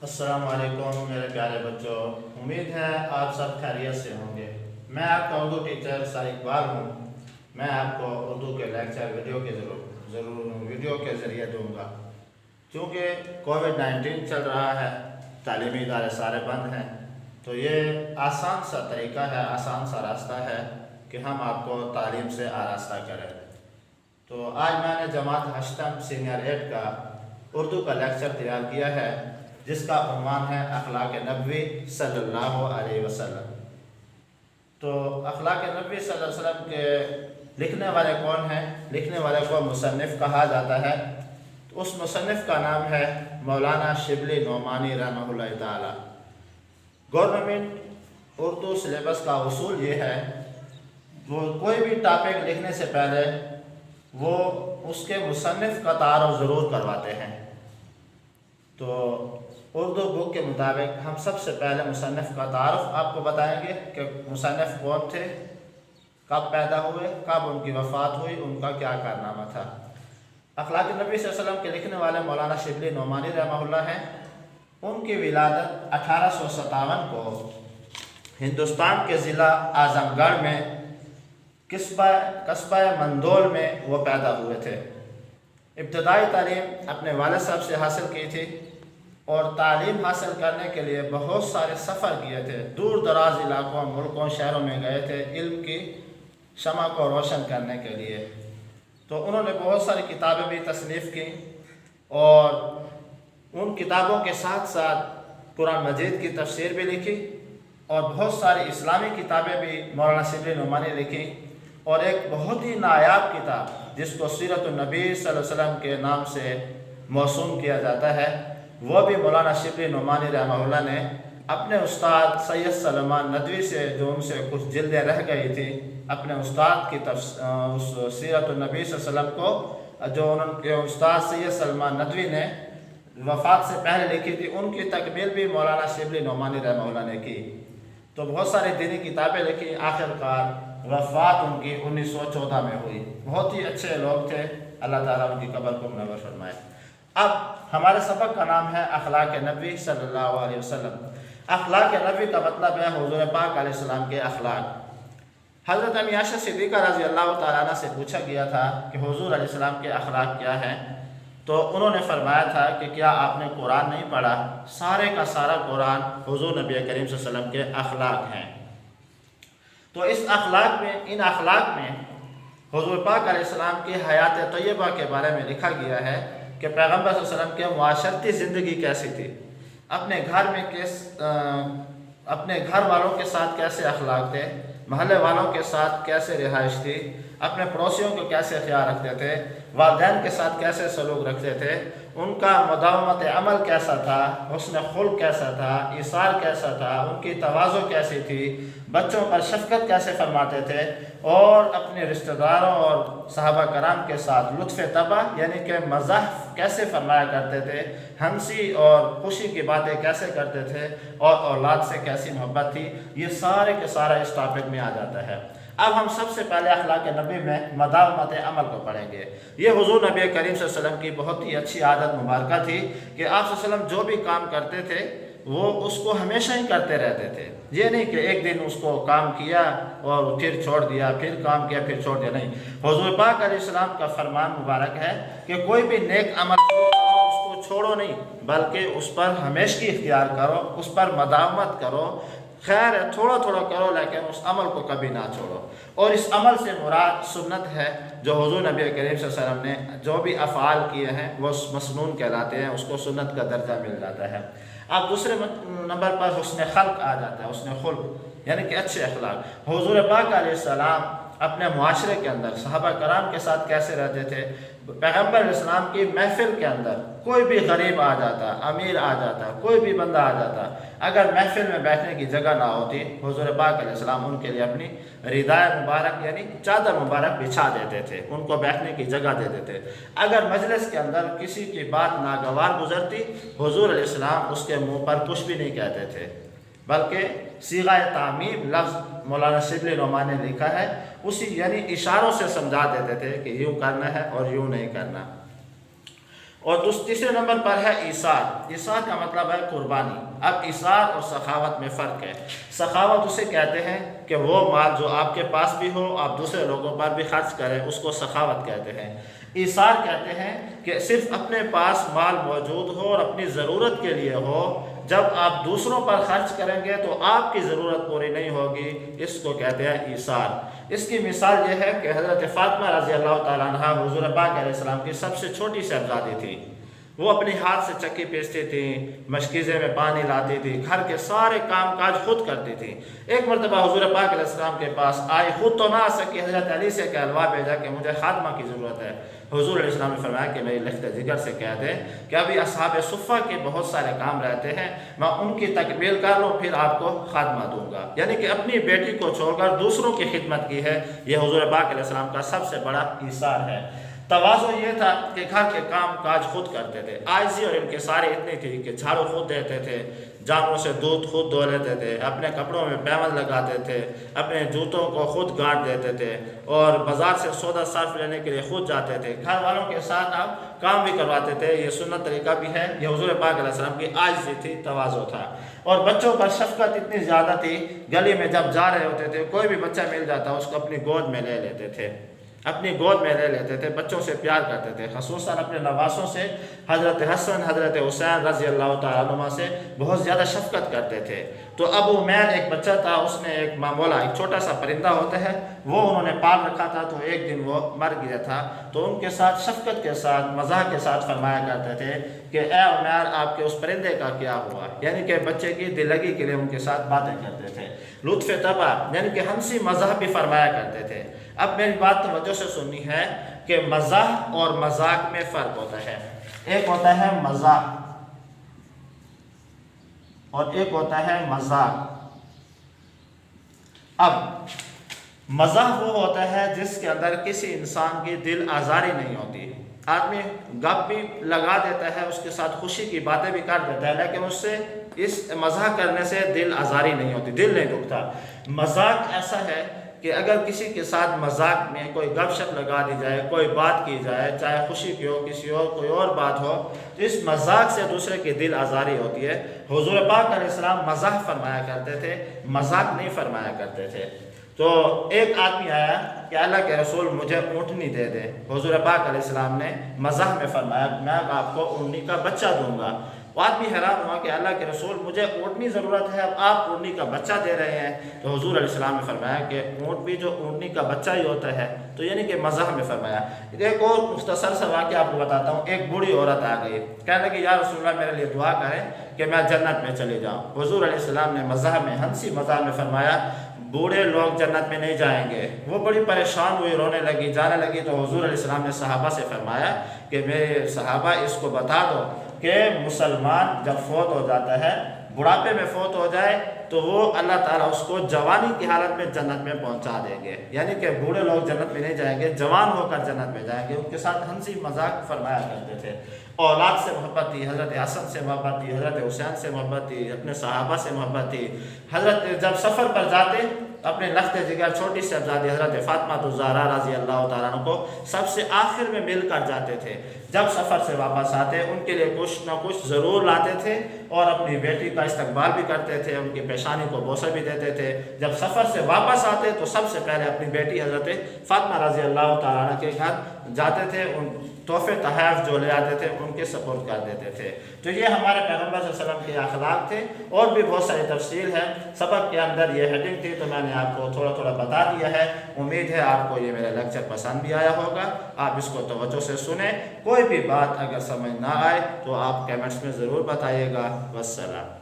السلام علیکم میرے پیارے بچوں، امید ہے آپ سب خیریت سے ہوں گے۔ میں آپ کا اردو ٹیچر سر اقبال ہوں۔ میں آپ کو اردو کے لیکچر ویڈیو کے ذریعے دوں گا۔ چونکہ کووڈ-19 چل رہا ہے، تعلیمی ادارے سارے بند ہیں، تو یہ آسان سا طریقہ ہے، آسان سا راستہ ہے کہ ہم آپ کو تعلیم سے آراستہ کریں۔ تو آج میں نے جماعت ہشتم سینئر 8 کا اردو کا لیکچر تیار کیا ہے، جس کا عنوان ہے اخلاق نبوی صلی اللہ علیہ وسلم۔ تو اخلاق نبوی صلی اللہ علیہ وسلم کے لکھنے والے کون ہیں؟ لکھنے والے کو مصنف کہا جاتا ہے۔ اس مصنف کا نام ہے مولانا شبلی نعمانی رحمہ اللہ تعالی۔ گورنمنٹ اردو سلیبس کا اصول یہ ہے، وہ کوئی بھی ٹاپک لکھنے سے پہلے وہ اس کے مصنف کا تعارف ضرور کرواتے ہیں۔ تو اردو بک کے مطابق ہم سب سے پہلے مصنف کا تعارف آپ کو بتائیں گے کہ مصنف کون تھے، کب پیدا ہوئے، کب ان کی وفات ہوئی، ان کا کیا کارنامہ تھا۔ اخلاق نبی صلی اللہ علیہ وسلم کے لکھنے والے مولانا شبلی نعمانی رحمہ اللہ ہیں۔ ان کی ولادت 1857 کو ہندوستان کے ضلع اعظم گڑھ میں قصبہ مندول میں وہ پیدا ہوئے تھے۔ ابتدائی تعلیم اپنے والد صاحب سے حاصل کی تھی اور تعلیم حاصل کرنے کے لیے بہت سارے سفر کیے تھے، دور دراز علاقوں، ملکوں، شہروں میں گئے تھے علم کی شمع کو روشن کرنے کے لیے۔ تو انہوں نے بہت ساری کتابیں بھی تصنیف کی اور ان کتابوں کے ساتھ ساتھ قرآن مجید کی تفسیر بھی لکھی اور بہت ساری اسلامی کتابیں بھی مولانا شبلی نعمانی نے لکھی، اور ایک بہت ہی نایاب کتاب جس کو سیرت النبی صلی اللہ علیہ وسلم کے نام سے موسوم کیا جاتا ہے، وہ بھی مولانا شبلی نعمانی رحمہ اللہ نے اپنے استاد سید سلمان ندوی سے، جو ان سے کچھ جلدیں رہ گئی تھی، اپنے استاد کی اس سیرت النبی صلی اللہ علیہ وسلم کو جو ان کے استاد سید سلمان ندوی نے وفات سے پہلے لکھی تھی، ان کی تکمیل بھی مولانا شبلی نعمانی رحمہ اللہ نے کی۔ تو بہت ساری دینی کتابیں لکھی، آخر کار وفات ان کی 1914 میں ہوئی۔ بہت ہی اچھے لوگ تھے، اللہ تعالیٰ ان کی قبر کو منور فرمائے۔ اب ہمارے سبق کا نام ہے اخلاق نبوی صلی اللہ علیہ وسلم۔ اخلاق نبوی کا مطلب ہے حضور پاک علیہ السلام کے اخلاق۔ حضرت امی عائشہ صدیقہ رضی اللہ تعالیٰ عنہ سے پوچھا گیا تھا کہ حضور علیہ السلام کے اخلاق کیا ہیں، تو انہوں نے فرمایا تھا کہ کیا آپ نے قرآن نہیں پڑھا؟ سارے کا سارا قرآن حضور نبی کریم صلی اللہ علیہ وسلم کے اخلاق ہیں۔ تو ان اخلاق میں حضور پاک علیہ السلام کی حیات طیبہ کے بارے میں لکھا گیا ہے کہ پیغمبر صلی اللہ علیہ وسلم کے معاشرتی زندگی کیسی تھی، اپنے گھر والوں کے ساتھ کیسے اخلاق تھے، محلے والوں کے ساتھ کیسے رہائش تھی، اپنے پڑوسیوں کو کیسے خیال رکھتے تھے، والدین کے ساتھ کیسے سلوک رکھتے تھے، ان کا مداومت عمل کیسا تھا، حسن خلق کیسا تھا، ایثار کیسا تھا، ان کی تواضع کیسی تھی، بچوں پر شفقت کیسے فرماتے تھے، اور اپنے رشتہ داروں اور صحابہ کرام کے ساتھ لطف طبع یعنی کہ مزاح کیسے فرمایا کرتے تھے، ہنسی اور خوشی کی باتیں کیسے کرتے تھے، اور اولاد سے کیسی محبت تھی، یہ سارے کے سارا اس ٹاپک میں آ جاتا ہے۔ اب ہم سب سے پہلے اخلاق نبی میں مداومت عمل کو پڑھیں گے۔ یہ حضور نبی کریم صلی اللہ علیہ وسلم کی بہت ہی اچھی عادت مبارکہ تھی کہ آپ صلی اللہ علیہ وسلم جو بھی کام کرتے تھے وہ اس کو ہمیشہ ہی کرتے رہتے تھے۔ یہ نہیں کہ ایک دن اس کو کام کیا اور پھر چھوڑ دیا، پھر کام کیا پھر چھوڑ دیا، نہیں۔ حضور پاک علیہ السلام کا فرمان مبارک ہے کہ کوئی بھی نیک عمل اس کو چھوڑو نہیں، بلکہ اس پر ہمیشگی اختیار کرو، اس پر مداومت کرو۔ خیر ہے تھوڑا تھوڑا کرو لیکن اس عمل کو کبھی نہ چھوڑو۔ اور اس عمل سے مراد سنت ہے، جو حضور نبی کریم صلی اللہ علیہ وسلم نے جو بھی افعال کیے ہیں وہ مسنون کہلاتے ہیں، اس کو سنت کا درجہ مل جاتا ہے۔ اب دوسرے نمبر پر حسن خلق آ جاتا ہے، حسن خلق یعنی کہ اچھے اخلاق۔ حضور پاک علیہ السلام اپنے معاشرے کے اندر صحابہ کرام کے ساتھ کیسے رہتے تھے؟ پیغمبر علیہ السلام کی محفل کے اندر کوئی بھی غریب آ جاتا، امیر آ جاتا، کوئی بھی بندہ آ جاتا، اگر محفل میں بیٹھنے کی جگہ نہ ہوتی، حضور پاک علیہ السلام ان کے لیے اپنی ردائے مبارک یعنی چادر مبارک بچھا دیتے تھے، ان کو بیٹھنے کی جگہ دے دیتے۔ اگر مجلس کے اندر کسی کی بات ناگوار گزرتی، حضور علیہ السلام اس کے منہ پر کچھ بھی نہیں کہتے تھے، بلکہ صیغہ تعمیم لفظ مولانا شبلی نعمانی نے لکھا ہے، اسی یعنی اشاروں سے سمجھا دیتے تھے کہ یوں کرنا ہے اور یوں نہیں کرنا۔ اور تیسرے نمبر پر ہے ایثار۔ ایثار کا مطلب ہے قربانی۔ اب ایثار اور سخاوت میں فرق ہے۔ سخاوت اسے کہتے ہیں کہ وہ مال جو آپ کے پاس بھی ہو آپ دوسرے لوگوں پر بھی خرچ کریں، اس کو سخاوت کہتے ہیں۔ ایثار کہتے ہیں کہ صرف اپنے پاس مال موجود ہو اور اپنی ضرورت کے لیے ہو، جب آپ دوسروں پر خرچ کریں گے تو آپ کی ضرورت پوری نہیں ہوگی، اس کو کہتے ہیں ایثار۔ اس کی مثال یہ ہے کہ حضرت فاطمہ رضی اللہ تعالیٰ عنہ حضور پاک علیہ السلام کی سب سے چھوٹی صاحبزادی تھی۔ وہ اپنی ہاتھ سے چکی پیستی تھی، مشکیزے میں پانی لاتی تھی، گھر کے سارے کام کاج خود کرتی تھی۔ ایک مرتبہ حضور پاک علیہ السلام کے پاس آئی، خود تو نہ آ سکی، حضرت علی سے کہلوا بھیجا کہ مجھے خادمہ کی ضرورت ہے۔ حضور علیہ السلام نے فرمایا کہ میری لخت جگر سے کہہ دیں کہ ابھی اصحاب صفہ کے بہت سارے کام رہتے ہیں، میں ان کی تکمیل کر لوں پھر آپ کو خاتمہ دوں گا۔ یعنی کہ اپنی بیٹی کو چھوڑ کر دوسروں کی خدمت کی ہے، یہ حضور پاک علیہ السلام کا سب سے بڑا ایثار ہے۔ تواضع یہ تھا کہ گھر کے کام کاج خود کرتے تھے۔ عاجزی اور انکساری اتنی تھی کہ جھاڑو خود دیتے تھے، جانوروں سے دودھ خود دھو لیتے تھے، اپنے کپڑوں میں پیمند لگاتے تھے، اپنے جوتوں کو خود گانٹ دیتے تھے، اور بازار سے سودا صرف لینے کے لیے خود جاتے تھے۔ گھر والوں کے ساتھ آپ کام بھی کرواتے تھے، یہ سنت طریقہ بھی ہے۔ یہ حضور پاک علیہ السلام کی عاجزی تھی، تواضع تھا۔ اور بچوں پر شفقت اتنی زیادہ تھی، گلی میں جب جا رہے ہوتے تھے کوئی بھی بچہ مل جاتا اس کو اپنی گود میں لے لیتے تھے، اپنی گود میں لے لیتے تھے، بچوں سے پیار کرتے تھے، خصوصاً اپنے نواسوں سے حضرت حسن حضرت حسین رضی اللہ تعالیٰ عنہما سے بہت زیادہ شفقت کرتے تھے۔ تو ابو عمیر ایک بچہ تھا، اس نے ایک معمولہ، ایک چھوٹا سا پرندہ ہوتا ہے، وہ انہوں نے پال رکھا تھا، تو ایک دن وہ مر گیا تھا، تو ان کے ساتھ شفقت کے ساتھ مزاح کے ساتھ فرمایا کرتے تھے کہ اے عمیر آپ کے اس پرندے کا کیا ہوا، یعنی کہ بچے کی دل لگی کے لیے ان کے ساتھ باتیں کرتے تھے۔ لطف طبع یعنی کہ ہنسی مزاح بھی فرمایا کرتے تھے۔ اب میری بات توجہ سے سننی ہے کہ مزاح اور مذاق میں فرق ہوتا ہے۔ ایک ہوتا ہے مزاح اور ایک ہوتا ہے مذاق۔ اب مزاح وہ ہوتا ہے جس کے اندر کسی انسان کی دل آزاری نہیں ہوتی، آدمی گپ بھی لگا دیتا ہے، اس کے ساتھ خوشی کی باتیں بھی کر دیتا ہے، لیکن اس سے اس مزاح کرنے سے دل آزاری نہیں ہوتی، دل نہیں دکھتا۔ مذاق ایسا ہے کہ اگر کسی کے ساتھ مذاق میں کوئی گپ شپ لگا دی جائے، کوئی بات کی جائے، چاہے خوشی کی ہو، کسی اور کوئی اور بات ہو، تو اس مذاق سے دوسرے کی دل آزاری ہوتی ہے۔ حضور پاک علیہ السلام مزاح فرمایا کرتے تھے، مذاق نہیں فرمایا کرتے تھے۔ تو ایک آدمی آیا کہ اللہ کے رسول مجھے اونٹنی دے دے، حضور پاک علیہ السلام نے مزاح میں فرمایا میں آپ کو اونٹنی کا بچہ دوں گا۔ وہ آدمی حیران ہوا کہ اللہ کے رسول مجھے اونٹنی ضرورت ہے، اب آپ اونٹنی کا بچہ دے رہے ہیں۔ تو حضور علیہ السلام نے فرمایا کہ اونٹ بھی جو اونٹنی کا بچہ ہی ہوتا ہے، تو یعنی کہ مزاح میں فرمایا۔ ایک اور مختصر سا واقعہ آپ کو بتاتا ہوں۔ ایک بوڑھی عورت آ گئی، کہنے لگی یا رسول اللہ میرے لیے دعا کریں کہ میں جنت میں چلی جاؤں۔ حضور علیہ السلام نے مزاح میں، ہنسی مزاح میں فرمایا بوڑھے لوگ جنت میں نہیں جائیں گے۔ وہ بڑی پریشان ہوئی، رونے لگی، جانے لگی، تو حضور علیہ السلام نے صحابہ سے فرمایا کہ میرے صحابہ اس کو بتا دو کہ مسلمان جب فوت ہو جاتا ہے، بڑھاپے میں فوت ہو جائے، تو وہ اللہ تعالیٰ اس کو جوانی کی حالت میں جنت میں پہنچا دیں گے۔ یعنی کہ بوڑھے لوگ جنت میں نہیں جائیں گے، جوان ہو کر جنت میں جائیں گے۔ ان کے ساتھ ہنسی مذاق فرمایا کرتے تھے۔ اولاد سے محبت تھی، حضرت حسن سے محبت تھی، حضرت حسین سے محبت تھی، اپنے صحابہ سے محبت تھی۔ حضرت جب سفر پر جاتے اپنے لخت جگر چھوٹی صاحبزادی حضرت فاطمہ الزہرا رضی اللہ تعالیٰ عنہ کو سب سے آخر میں مل کر جاتے تھے۔ جب سفر سے واپس آتے ان کے لیے کچھ نہ کچھ ضرور لاتے تھے، اور اپنی بیٹی کا استقبال بھی کرتے تھے، ان کی پیشانی کو بوسہ بھی دیتے تھے۔ جب سفر سے واپس آتے تو سب سے پہلے اپنی بیٹی حضرت فاطمہ رضی اللہ تعالیٰ عنہ کے گھر جاتے تھے، ان تحفے تحائف جو لے آتے تھے ان کے سپورٹ کر دیتے تھے۔ تو یہ ہمارے پیغمبر صلی اللہ علیہ وسلم کے اخلاق تھے، اور بھی بہت ساری تفصیل ہے، سبق کے اندر یہ ہیڈنگ تھی تو میں نے آپ کو تھوڑا تھوڑا بتا دیا ہے۔ امید ہے آپ کو یہ میرا لیکچر پسند بھی آیا ہوگا، آپ اس کو توجہ سے سنیں۔ کوئی بھی بات اگر سمجھ نہ آئے تو آپ کمنٹس میں ضرور بتائیے گا۔ والسلام۔